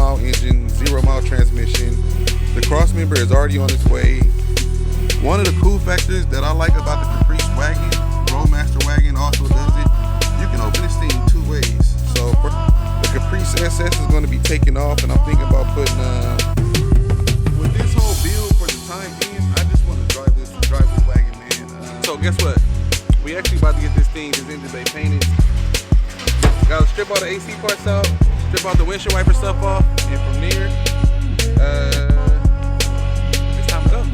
mile engine, 0 mile transmission. The cross member is already on its way. One of the cool factors that I like about the Caprice Wagon, Roadmaster Wagon also does it. You can open this thing 2 ways. So for the Caprice SS is going to be taken off, and I'm thinking about putting with this whole build for the time being, I just want to drive this wagon, man. So guess what? We actually about to get this thing, this engine bay painted. Gotta strip all the AC parts out, strip all the windshield wiper stuff off, and from there, it's time to go.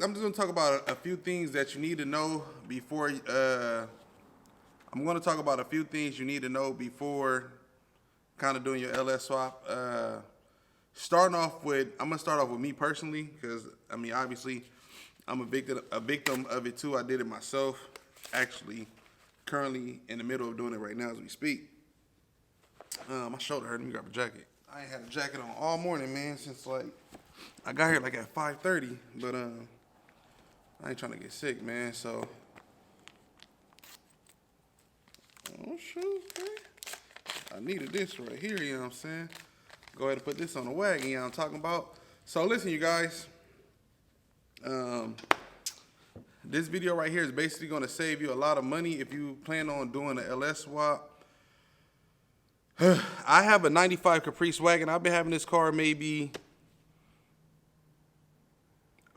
I'm just gonna talk about a few things that you need to know before. I'm gonna talk about a few things you need to know before kind of doing your LS swap. I'm gonna start off with me personally, because I mean, obviously, I'm a victim of it too. I did it myself. Actually, currently in the middle of doing it right now as we speak. My shoulder hurt. Let me grab a jacket. I ain't had a jacket on all morning, man, since like I got here like at 5:30, but I ain't trying to get sick, man, so. Oh, shoot, man. I needed this right here, you know what I'm saying? Go ahead and put this on the wagon, you know what I'm talking about? So, listen, you guys. This video right here is basically going to save you a lot of money if you plan on doing an LS swap. I have a 95 Caprice wagon. I've been having this car maybe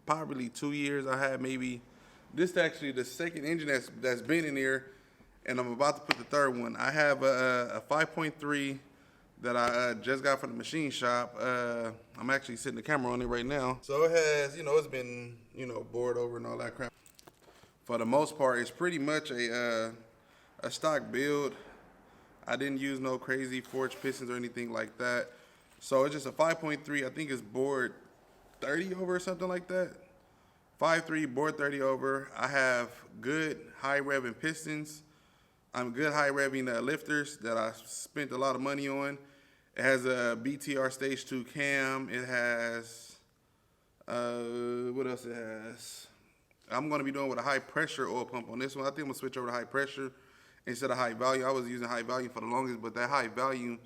probably 2 years. I had maybe, this is actually the second engine that's been in here, and I'm about to put the third one. I have a 5.3 that I just got from the machine shop. I'm actually setting the camera on it right now. So it has, it's been, bored over and all that crap. For the most part, it's pretty much a stock build. I didn't use no crazy forged pistons or anything like that. So it's just a 5.3, I think it's bored 30 over or something like that. 5.3, board 30 over. I have good high revving pistons. I'm good high revving lifters that I spent a lot of money on. It has a BTR stage 2 cam. It has, what else it has? I'm gonna be doing with a high pressure oil pump on this one. I think I'm gonna switch over to high pressure instead of high volume. I was using high volume for the longest, but that high volume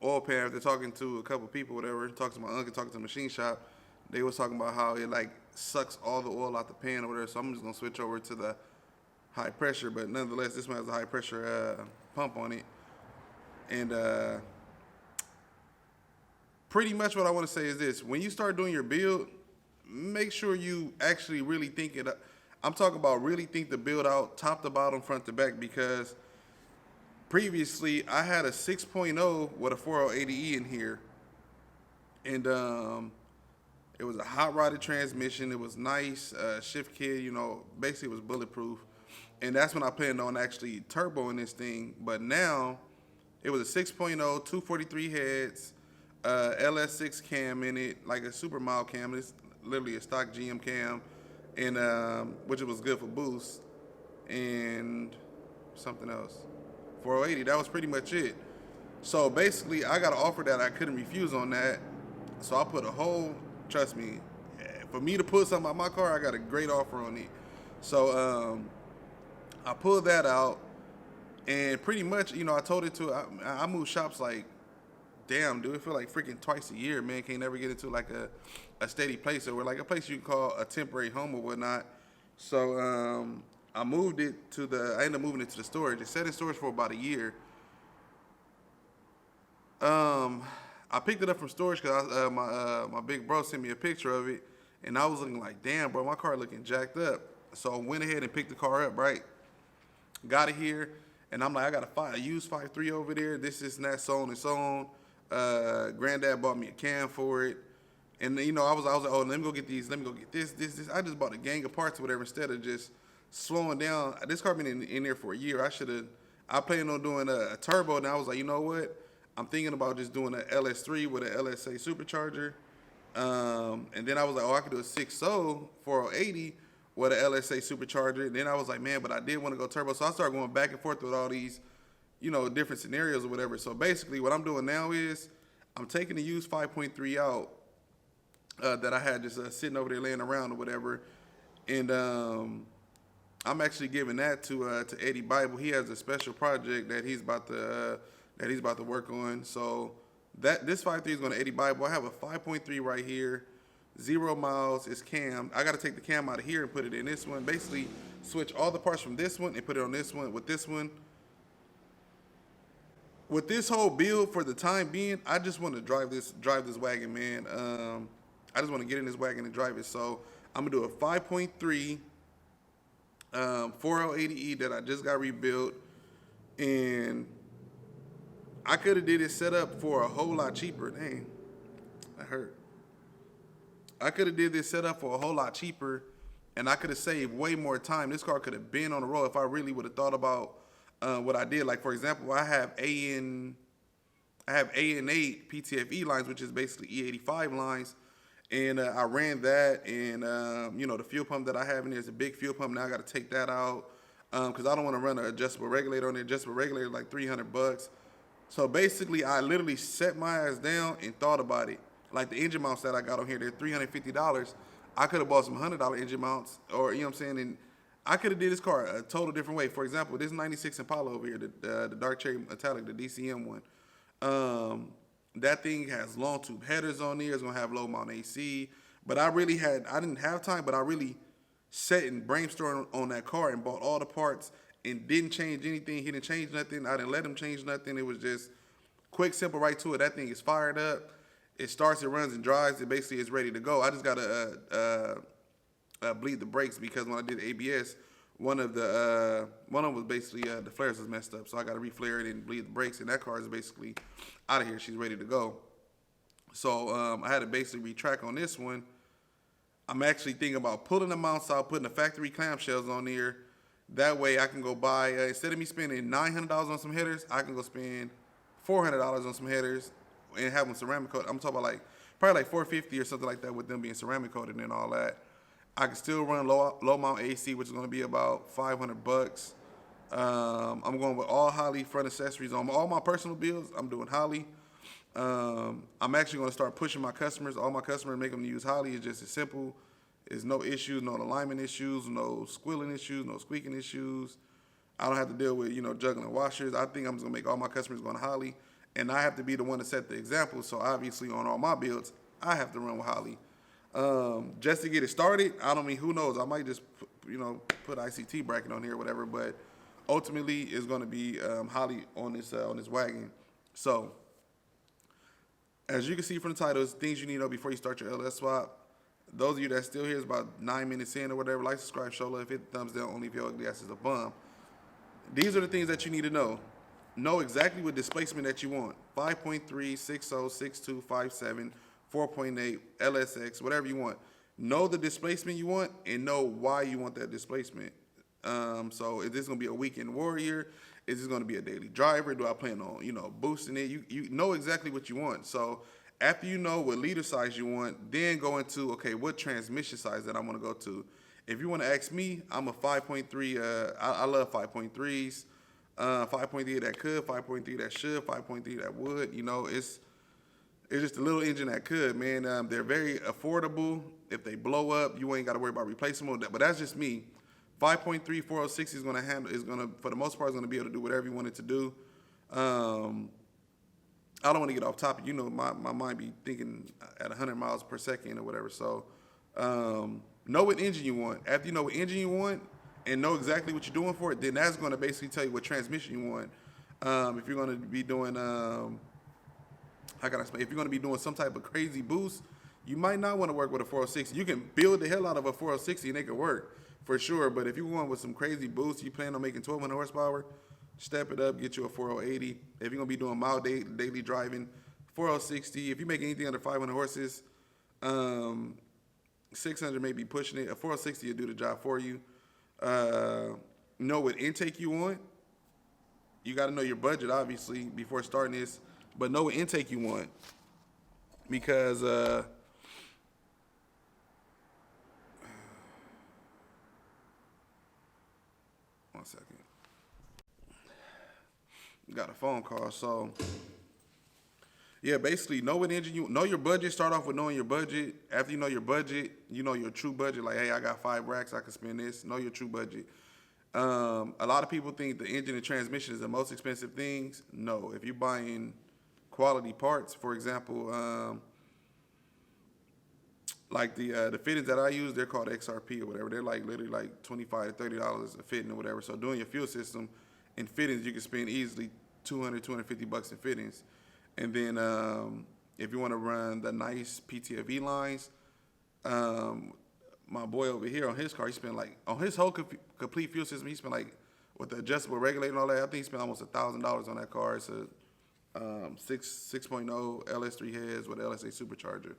oil pan, after talking to a couple people, whatever, talking to my uncle, talking to the machine shop, they was talking about how it like sucks all the oil out the pan or whatever. So I'm just gonna switch over to the high pressure, but nonetheless, this one has a high pressure pump on it. And pretty much what I want to say is this: when you start doing your build, make sure you actually really think it up. I'm talking about really think the build out top to bottom, front to back, because previously I had a 6.0 with a 4080E in here, and it was a hot rodded transmission. It was nice, shift kit, basically it was bulletproof. And that's when I planned on actually turboing this thing. But now it was a 6.0, 243 heads, LS6 cam in it, like a super mild cam. It's literally a stock GM cam, and which it was good for boost, and something else. 480, that was pretty much it. So basically, I got an offer that I couldn't refuse on that. So I put a whole, trust me, for me to put something on my car, I got a great offer on it. So I pulled that out, and pretty much, I told it to, I moved shops like, damn, dude, it feel like freaking twice a year, man. Can't never get into like a steady place, or like a place you can call a temporary home or whatnot. So I moved it I ended up moving it to the storage. It sat in storage for about a year. I picked it up from storage because my big bro sent me a picture of it, and I was looking like, damn, bro, my car looking jacked up. So I went ahead and picked the car up, right? Got it here, and I'm like, I got a used 5.3 over there. This and that, so on and so on. Granddad bought me a can for it. And I was like, oh, let me go get these, let me go get this. I just bought a gang of parts or whatever instead of just slowing down. This car been in there for a year. I planned on doing a turbo, and I was like, you know what? I'm thinking about just doing an LS3 with an LSA supercharger. And then I was like, oh, I could do a 6.0 4080 with an LSA supercharger. And then I was like, man, but I did want to go turbo. So I started going back and forth with all these, different scenarios or whatever. So basically what I'm doing now is I'm taking the used 5.3 out that I had just sitting over there laying around or whatever. And I'm actually giving that to Eddie Bible. He has a special project that he's about to work on. So this 5.3 is going to Eddie Bible. I have a 5.3 right here, 0 miles. It's cam. I got to take the cam out of here and put it in this one. Basically, switch all the parts from this one and put it on this one. With this whole build, for the time being, I just want to drive this wagon, man. I just want to get in this wagon and drive it. So I'm gonna do a 5.3 4L80E that I just got rebuilt, and I could have did it set up for a whole lot cheaper. Dang, that hurt. I could have did this setup for a whole lot cheaper, and I could have saved way more time. This car could have been on the road if I really would have thought about what I did. Like, for example, I have AN8 PTFE lines, which is basically E85 lines. And I ran that, and the fuel pump that I have in there is a big fuel pump. Now I got to take that out because I don't want to run an adjustable regulator on there. Adjustable regulator is like $300. So basically, I literally set my ass down and thought about it. Like the engine mounts that I got on here, they're $350. I could have bought some $100 engine mounts, or you know what I'm saying. And I could have did this car a total different way. For example, this '96 Impala over here, the dark cherry metallic, the DCM one. That thing has long tube headers on there. It's gonna have low mount AC. But I didn't have time, but I really sat and brainstormed on that car and bought all the parts and didn't change anything. He didn't change nothing. I didn't let him change nothing. It was just quick, simple, right to it. That thing is fired up. It starts, it runs, and drives. It basically is ready to go. I just gotta bleed the brakes because when I did ABS, one of them was basically the flares was messed up, so I got to reflare it and bleed the brakes, and that car is basically out of here. She's ready to go. So I had to basically retrack on this one. I'm actually thinking about pulling the mounts out, putting the factory clamshells on there. That way I can go buy, instead of me spending $900 on some headers, I can go spend $400 on some headers and have them ceramic coated. I'm talking about probably like $450 or something like that with them being ceramic coated and all that. I can still run low mount AC, which is going to be about $500. I'm going with all Holley front accessories on all my personal builds. I'm doing Holley. I'm actually going to start pushing my customers. All my customers, make them use Holley. It's just as simple. There's no issues, no alignment issues, no squealing issues, no squeaking issues. I don't have to deal with juggling washers. I think I'm just going to make all my customers go to Holley, and I have to be the one to set the example. So obviously on all my builds, I have to run with Holley. Just to get it started, who knows? I might just put ICT bracket on here or whatever, but ultimately it's going to be Holley on this wagon. So as you can see from the titles, things you need to know before you start your LS swap. Those of you that's still here is about 9 minutes in or whatever. Like, subscribe, show love, hit the thumbs down, only if your ugly ass is a bum. These are the things that you need to know. Know exactly what displacement that you want. 5.3, 60, 62, 57, 4.8, LSX, whatever you want. Know the displacement you want and know why you want that displacement. So is this going to be a weekend warrior? Is this going to be a daily driver? Do I plan on, boosting it? You know exactly what you want. So after you know what liter size you want, then go into, okay, what transmission size that I want to go to. If you want to ask me, I'm a 5.3. I love 5.3s. 5.3 that could, 5.3 that should, 5.3 that would. It's just a little engine that could, man. They're very affordable. If they blow up, you ain't got to worry about replacing them. But that's just me. 5.3 406 is gonna for the most part, is gonna be able to do whatever you want it to do. I don't want to get off topic. My mind be thinking at 100 miles per second or whatever. So know what engine you want. After you know what engine you want and know exactly what you're doing for it, then that's going to basically tell you what transmission you want. If you're going to be doing, if you're going to be doing some type of crazy boost, you might not want to work with a 406. You can build the hell out of a 406 and it can work for sure. But if you're going with some crazy boost, you plan on making 1,200 horsepower, step it up, get you a 4080. If you're going to be doing mild daily driving, 4060. If you make anything under 500 horses, 600 may be pushing it. A 4060 will do the job for you. Know what intake you want. You got to know your budget, obviously, before starting this. But know what intake you want. Because got a phone call. So yeah, basically know what engine you know your budget. Start off with knowing your budget. After you know your budget, you know your true budget. Like, hey, I got 5 racks, I can spend this. Know your true budget. A lot of people think the engine and transmission is the most expensive things. No, if you're buying quality parts, for example, like the fittings that I use, they're called XRP or whatever. They're like literally like $25 to $30 a fitting or whatever. So doing your fuel system and fittings, you can spend easily $250 in fittings. And then if you want to run the nice PTFE lines, my boy over here on his car, he spent like, on his whole complete fuel system, he spent like, with the adjustable regulator and all that, I think he spent almost $1,000 on that car. It's a 6.0 LS3 heads with LSA supercharger.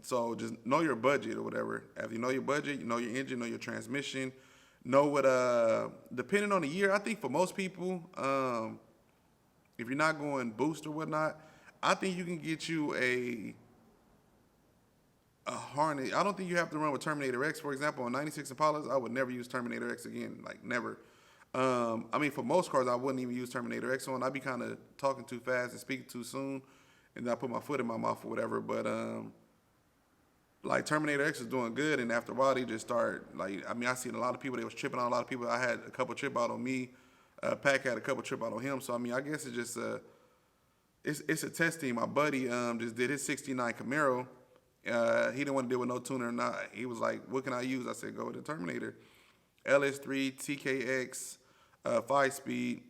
So just know your budget or whatever. After you know your budget, you know your engine, know your transmission, know what, depending on the year, I think for most people, if you're not going boost or whatnot, I think you can get you a harness. I don't think you have to run with Terminator X. For example, on 96 Impalas, I would never use Terminator X again, like never. I mean, for most cars, I wouldn't even use Terminator X on. I'd be kind of talking too fast and speaking too soon, and then I put my foot in my mouth or whatever. But like Terminator X is doing good, and after a while, they just start, like, I mean, I seen a lot of people, they was tripping on a lot of people. I had a couple trip out on me. Pac had a couple trip out on him. So, I mean, I guess it's just it's a testing. My buddy just did his 69 Camaro. He didn't want to deal with no tuner or not. He was like, what can I use? I said, go with the Terminator. LS3, TKX, 5-speed,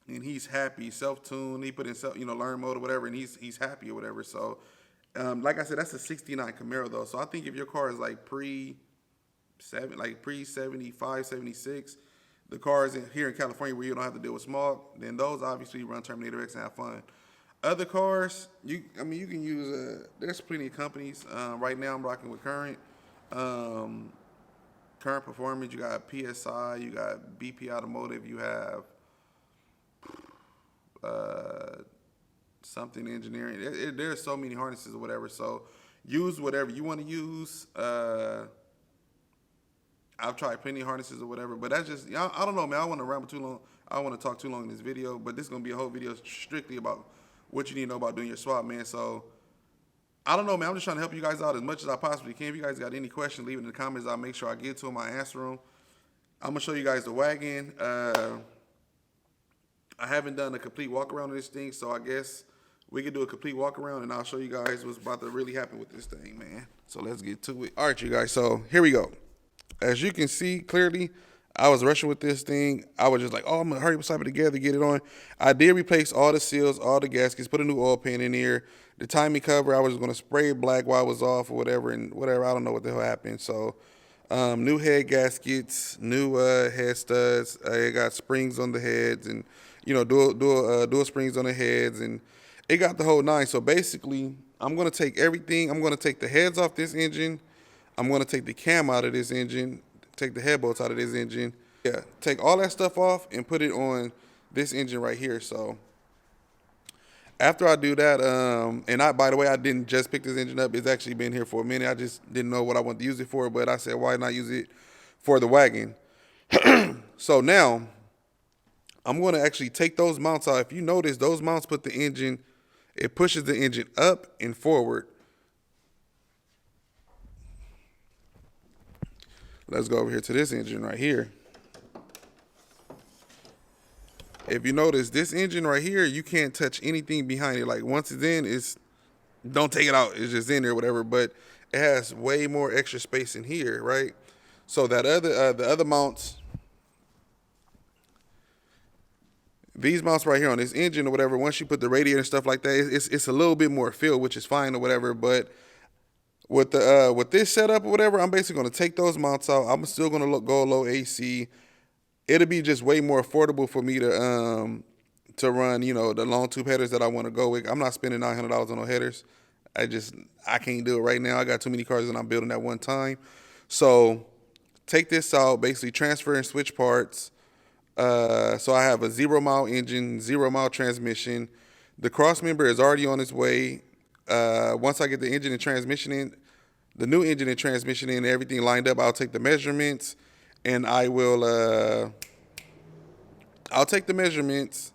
and he's happy. Self-tune, he put in learn mode or whatever, and he's happy or whatever. So, like I said, that's a 69 Camaro though. So I think if your car is like pre-75, 76, the cars here in California where you don't have to deal with smog, then those obviously run Terminator X and have fun. Other cars, you can use, there's plenty of companies. Right now I'm rocking with Current. Current Performance, you got PSI, you got BP Automotive, you have something engineering. There's so many harnesses or whatever, so use whatever you want to use. I've tried plenty of harnesses or whatever, but that's just, I don't know, man. I want to ramble too long. I don't want to talk too long in this video, but this is going to be a whole video strictly about what you need to know about doing your swap, man. So, I don't know, man. I'm just trying to help you guys out as much as I possibly can. If you guys got any questions, leave it in the comments. I'll make sure I get to them. I answer them. I'm going to show you guys the Wagon. I haven't done a complete walk around of this thing, so I guess we can do a complete walk around, and I'll show you guys what's about to really happen with this thing, man. So, let's get to it. All right, you guys. So, here we go. As you can see clearly, I was rushing with this thing. I was just like, oh, I'm going to hurry up, slap it together, get it on. I did replace all the seals, all the gaskets, put a new oil pan in here. The timing cover, I was going to spray it black while it was off or whatever, and whatever. I don't know what the hell happened. So, new head gaskets, new head studs. I got springs on the heads and, dual springs on the heads. And it got the whole nine. So, basically, I'm going to take everything. I'm going to take the heads off this engine. I'm going to take the cam out of this engine, take the head bolts out of this engine. Yeah, take all that stuff off and put it on this engine right here. So after I do that, and by the way, I didn't just pick this engine up. It's actually been here for a minute. I just didn't know what I wanted to use it for, but I said, why not use it for the Wagon? So now I'm going to actually take those mounts out. If you notice, those mounts put the engine, it pushes the engine up and forward. Let's go over here to this engine right here. If you notice, this engine right here, you can't touch anything behind it. Like, once it's in, don't take it out. It's just in there, whatever. But it has way more extra space in here, right? So that the other mounts, these mounts right here on this engine or whatever, once you put the radiator and stuff like that, it's a little bit more filled, which is fine or whatever. But with this setup or whatever, I'm basically going to take those mounts out. I'm still going to go low AC. It'll be just way more affordable for me to run, the long tube headers that I want to go with. I'm not spending $900 on no headers. I can't do it right now. I got too many cars that I'm building at one time. So take this out, basically transfer and switch parts. So I have a 0-mile engine, 0-mile transmission. The cross member is already on its way. Once I get the engine and transmission in, the new engine and transmission in, everything lined up, I'll take the measurements and I will I'll take the measurements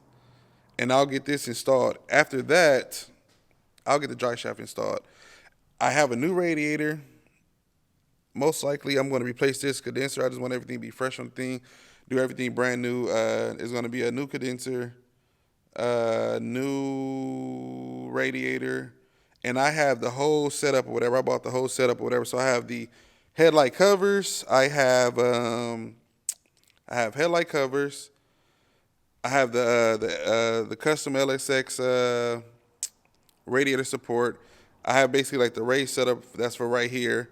and I'll get this installed. After that, I'll get the dry shaft installed. I have a new radiator. Most likely, I'm going to replace this condenser. I just want everything to be fresh on the thing. Do everything brand new. It's going to be a new condenser, new radiator, and I have the whole setup or whatever. I bought the whole setup or whatever. So I have the headlight covers. I have headlight covers. I have the custom LSX radiator support. I have basically like the raised setup that's for right here.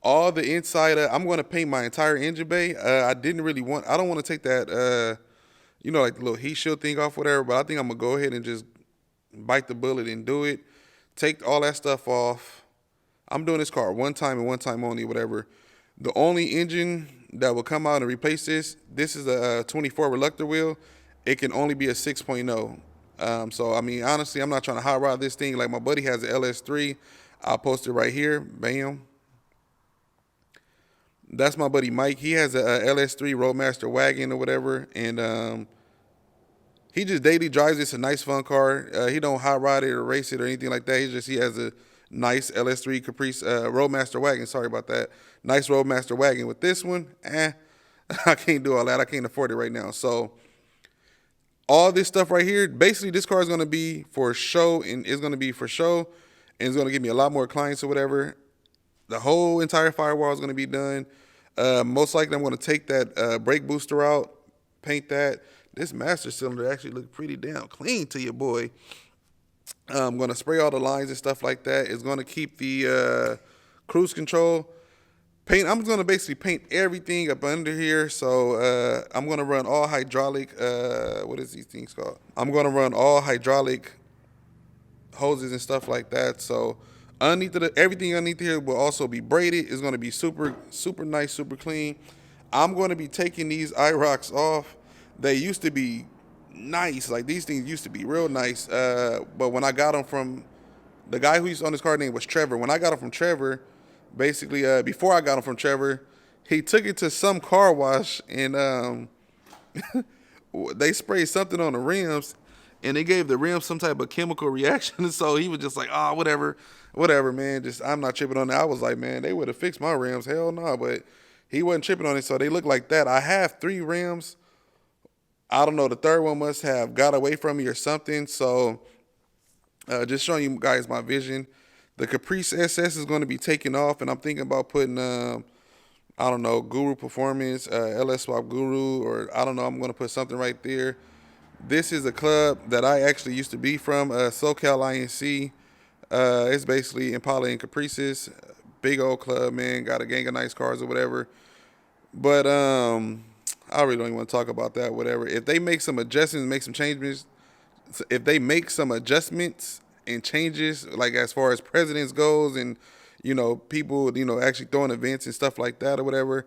All the inside, I'm going to paint my entire engine bay. I don't want to take that, like the little heat shield thing off, whatever, but I think I'm going to go ahead and just bite the bullet and do it. Take all that stuff off. I'm doing this car one time and one time only, whatever. The only engine that will come out and replace this is a 24 reluctor wheel. It can only be a 6.0. So, I mean, honestly, I'm not trying to hot rod this thing. Like my buddy has an LS3. I'll post it right here. Bam. That's my buddy Mike. He has a LS3 Roadmaster Wagon or whatever, and he just daily drives. It's a nice, fun car. He don't hot rod it or race it or anything like that. He has a nice LS3 Caprice Roadmaster Wagon. Sorry about that. Nice Roadmaster Wagon. With this one, I can't do all that. I can't afford it right now. So all this stuff right here, basically, this car is going to be for show, and it's going to be for show, and it's going to give me a lot more clients or whatever. The whole entire firewall is going to be done. Most likely, I'm going to take that brake booster out, paint that. This master cylinder actually look pretty damn clean to you, boy. I'm going to spray all the lines and stuff like that. It's going to keep the cruise control. I'm going to basically paint everything up under here. So I'm going to run all hydraulic. What is these things called? I'm going to run all hydraulic hoses and stuff like that. So everything underneath here will also be braided. It's going to be super, super nice, super clean. I'm going to be taking these IROCs off. They used to be nice. Like these things used to be real nice. But when I got them from the guy who used to own this car, name was Trevor. When I got them from Trevor, basically before I got them from Trevor, he took it to some car wash and they sprayed something on the rims. And they gave the rims some type of chemical reaction. So he was just like, whatever, man. I'm not tripping on that. I was like, man, they would have fixed my rims. Hell no. But he wasn't tripping on it. So they look like that. I have 3 rims. I don't know. The third one must have got away from me or something. So just showing you guys my vision. The Caprice SS is going to be taken off. And I'm thinking about putting, Guru Performance, LSSWAPGBODY, or I don't know. I'm going to put something right there. This is a club that I actually used to be from, SoCal INC. It's basically Impala and Caprices. Big old club, man. Got a gang of nice cars or whatever. But I really don't even want to talk about that, whatever. If they make some adjustments, and changes, like as far as presidents goes and, people, actually throwing events and stuff like that or whatever,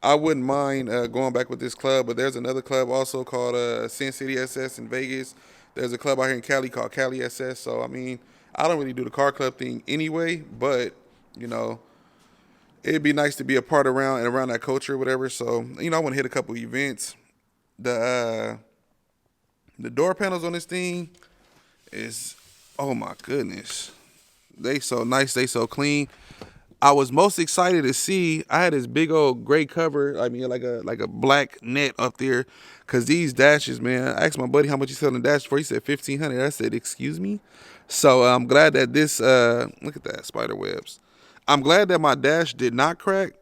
I wouldn't mind going back with this club. But there's another club also called Sin City SS in Vegas. There's a club out here in Cali called Cali SS. So, I mean, I don't really do the car club thing anyway, but, it'd be nice to be a part around that culture or whatever. So, I want to hit a couple events. The door panels on this thing is, oh my goodness. They so nice, they so clean. I was most excited to see, I had this big old gray cover, like a black net up there, because these dashes, man, I asked my buddy how much he's selling the dash for. He said $1,500. I said, excuse me? So I'm glad that this, look at that, spider webs. I'm glad that my dash did not crack.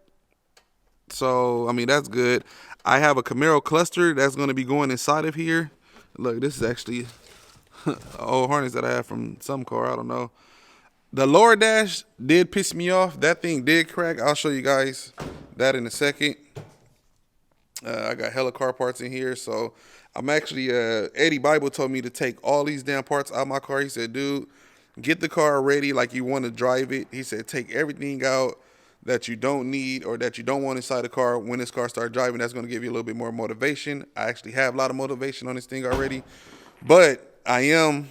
So, I mean, that's good. I have a Camaro cluster that's going to be going inside of here. Look, this is actually an old harness that I have from some car, I don't know. The lower dash did piss me off. That thing did crack. I'll show you guys that in a second. I got hella car parts in here. So I'm actually, Eddie Bible told me to take all these damn parts out of my car. He said, dude, get the car ready like you want to drive it. He said, take everything out that you don't need or that you don't want inside the car. When this car starts driving, that's going to give you a little bit more motivation. I actually have a lot of motivation on this thing already. But I am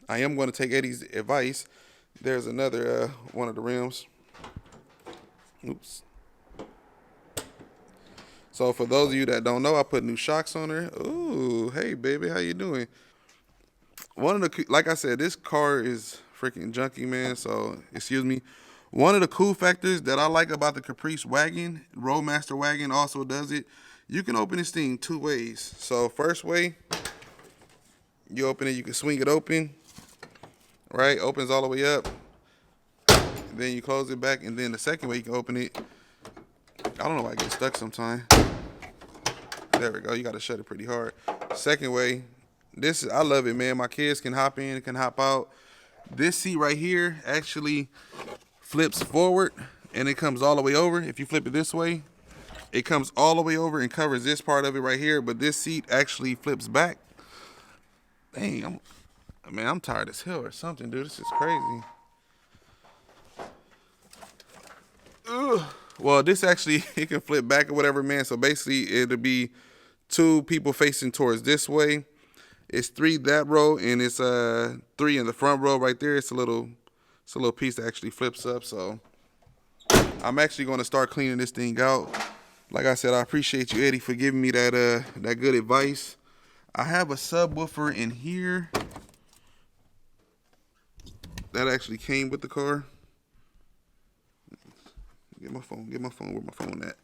going to take Eddie's advice. There's another one of the rims. Oops. So for those of you that don't know, I put new shocks on her. Ooh, hey baby, how you doing? One of the, like I said, this car is freaking junky, man. So excuse me. One of the cool factors that I like about the Caprice Wagon, Roadmaster Wagon also does it. You can open this thing two ways. So first way, you open it, you can swing it open, right? Opens all the way up. Then you close it back, and then the second way you can open it. I don't know why I get stuck sometimes. There we go. You got to shut it pretty hard. Second way, this is, I love it, man. My kids can hop in, can hop out. This seat right here actually flips forward, and it comes all the way over. If you flip it this way, it comes all the way over and covers this part of it right here. But this seat actually flips back. Dang, I'm tired as hell or something, dude. This is crazy. Ugh. Well, this actually, it can flip back or whatever, man. So basically, it'll be two people facing towards this way. It's three that row, and it's three in the front row right there. It's a little piece that actually flips up. So I'm actually going to start cleaning this thing out. Like I said, I appreciate you, Eddie, for giving me that good advice. I have a subwoofer in here that actually came with the car. Get my phone. Where my phone at?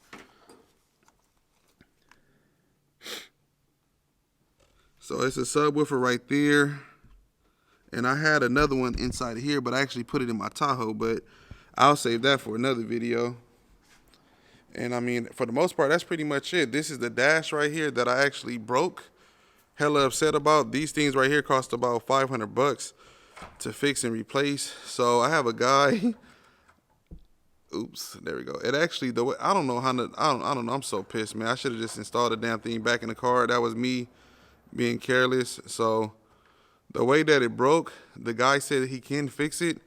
So it's a subwoofer right there. And I had another one inside of here, but I actually put it in my Tahoe. But I'll save that for another video. And I mean, for the most part, that's pretty much it. This is the dash right here that I actually broke. Hella upset about. These things right here cost about $500 to fix and replace. So I have a guy. Oops, there we go. It actually, the way, I don't know how to, I don't know. I'm so pissed, man. I should have just installed the damn thing back in the car. That was me being careless. So the way that it broke, the guy said he can fix it.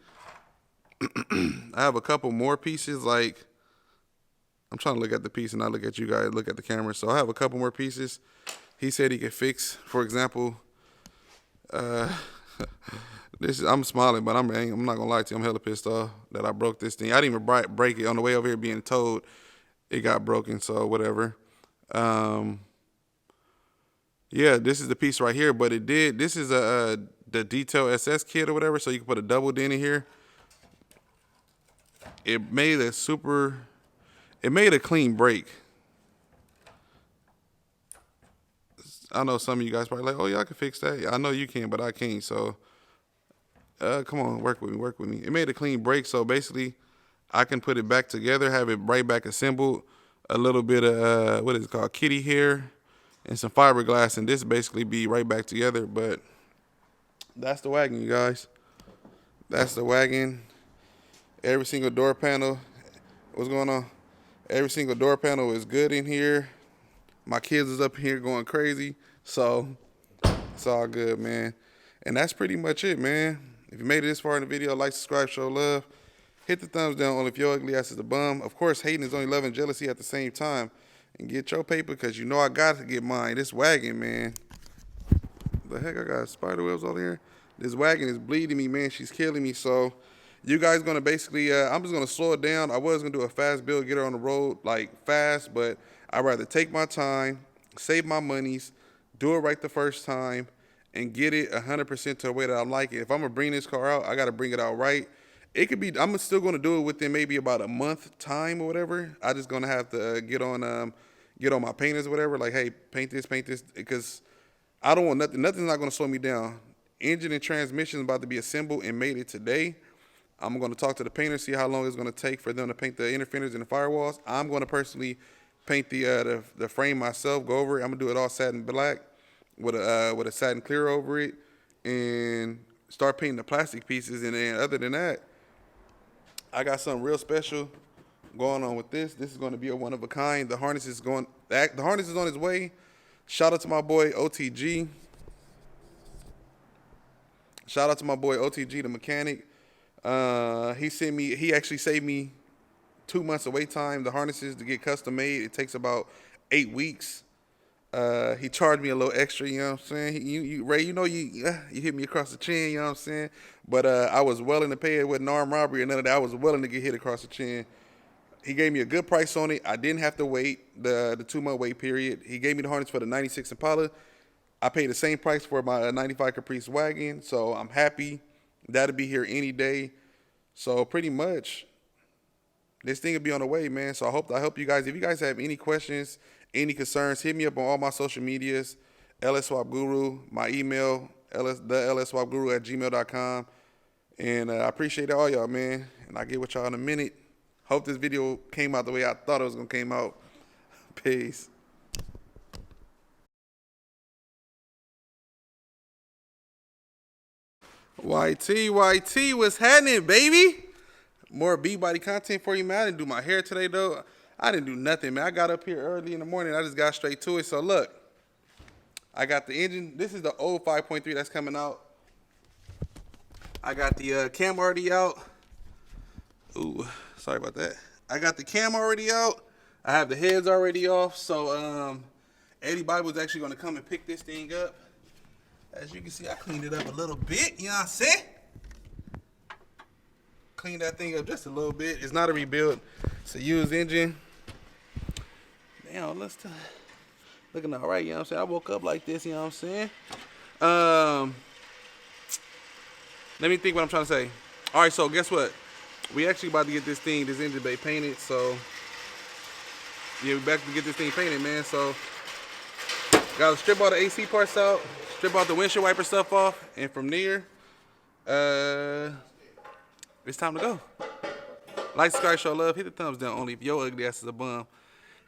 I have a couple more pieces. Like, I'm trying to look at the piece and not look at you guys, look at the camera. So I have a couple more pieces. He said he could fix, for example, I'm smiling, but I'm not gonna lie to you. I'm hella pissed off that I broke this thing. I didn't even break it on the way over here being told it got broken, so whatever. Yeah, this is the piece right here, but it did. This is the detail SS kit or whatever, so you can put a double dent in here. It made a clean break. I know some of you guys probably like, oh yeah, I can fix that. Yeah, I know you can, but I can't. So come on, work with me. It made a clean break, so basically I can put it back together, have it right back assembled, a little bit of what is it called, kitty hair, and some fiberglass, and this basically be right back together. But that's the wagon, you guys. That's the wagon. Every single door panel. What's going on? Every single door panel is good in here. My kids is up here going crazy, so it's all good, man. And that's pretty much it, man. If you made it this far in the video, like, subscribe, show love. Hit the thumbs down only if your ugly ass is a bum. Of course, hating is only love and jealousy at the same time. And get your paper, because you know I got to get mine. This wagon, man. The heck, I got spider webs all here. This wagon is bleeding me, man. She's killing me. So you guys going to basically, I'm just going to slow it down. I was going to do a fast build, get her on the road, like, fast. But I'd rather take my time, save my monies, do it right the first time, and get it 100% to the way that I like it. If I'm going to bring this car out, I got to bring it out right. It could be, I'm still going to do it within maybe about a month time or whatever. I just going to have to get on my painters or whatever. Like, hey, paint this, because I don't want nothing. Nothing's not going to slow me down. Engine and transmission is about to be assembled and made it today. I'm going to talk to the painter, see how long it's going to take for them to paint the inner fenders and the firewalls. I'm going to personally paint the frame myself, go over it. I'm going to do it all satin black with a satin clear over it and start painting the plastic pieces. And then other than that, I got something real special going on with this. This is going to be a one of a kind. The harness is on its way. Shout out to my boy OTG. Shout out to my boy OTG, the mechanic. He actually saved me 2 months of wait time. The harnesses to get custom made, it takes about 8 weeks. He charged me a little extra, you know what I'm saying? Ray, you hit me across the chin, you know what I'm saying? But I was willing to pay it with an armed robbery and none of that. I was willing to get hit across the chin. He gave me a good price on it. I didn't have to wait the 2-month wait period. He gave me the harness for the 96 Impala. I paid the same price for my 95 Caprice Wagon, so I'm happy. That'll be here any day. So pretty much, this thing will be on the way, man. So I hope you guys, if you guys have any questions, any concerns, hit me up on all my social medias, lsswapguru, my email, lsswapguru@gmail.com. And I appreciate all y'all, man. And I'll get with y'all in a minute. Hope this video came out the way I thought it was going to come out. Peace. YT, what's happening, baby? More B-body content for you, man. I didn't do my hair today, though. I didn't do nothing, man. I got up here early in the morning. I just got straight to it. So, look. I got the engine. This is the old 5.3 that's coming out. I got the cam already out. Ooh, sorry about that. I got the cam already out. I have the heads already off. So, Eddie Bobby was actually going to come and pick this thing up. As you can see, I cleaned it up a little bit. You know what I'm saying? Cleaned that thing up just a little bit. It's not a rebuild. It's a used engine. Damn, looking all right, you know what I'm saying? I woke up like this, you know what I'm saying? Let me think what I'm trying to say. All right, so guess what? We actually about to get this engine bay painted. So, yeah, we back to get this thing painted, man. So, gotta strip all the AC parts out, strip out the windshield wiper stuff off, and from there, it's time to go. Like, subscribe, show love, hit the thumbs down only if your ugly ass is a bum.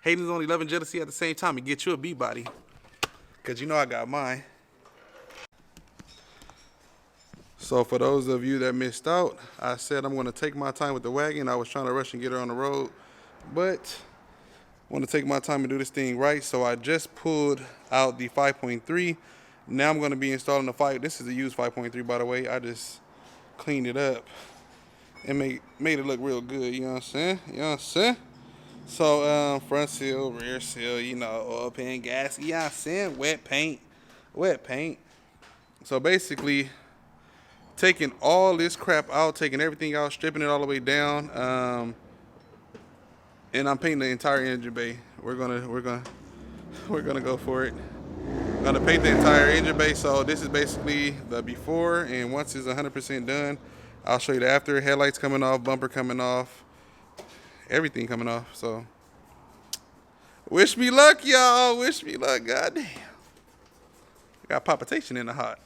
Hating is only love and jealousy at the same time. And get you a B-body. Because you know I got mine. So for those of you that missed out, I said I'm going to take my time with the wagon. I was trying to rush and get her on the road. But I want to take my time and do this thing right. So I just pulled out the 5.3. Now I'm going to be installing the 5. This is a used 5.3, by the way. I just cleaned it up and made it look real good. You know what I'm saying? You know what I'm saying? So, front seal, rear seal, you know, oil pan, gas, you know what I'm saying? Wet paint. So basically, taking all this crap out, taking everything out, stripping it all the way down, and I'm painting the entire engine bay. We're gonna go for it. I'm gonna paint the entire engine bay. So this is basically the before, and once it's 100% done, I'll show you the after. Headlights coming off, bumper coming off. Everything coming off. So wish me luck, y'all. Wish me luck. Goddamn, got palpitation in the heart.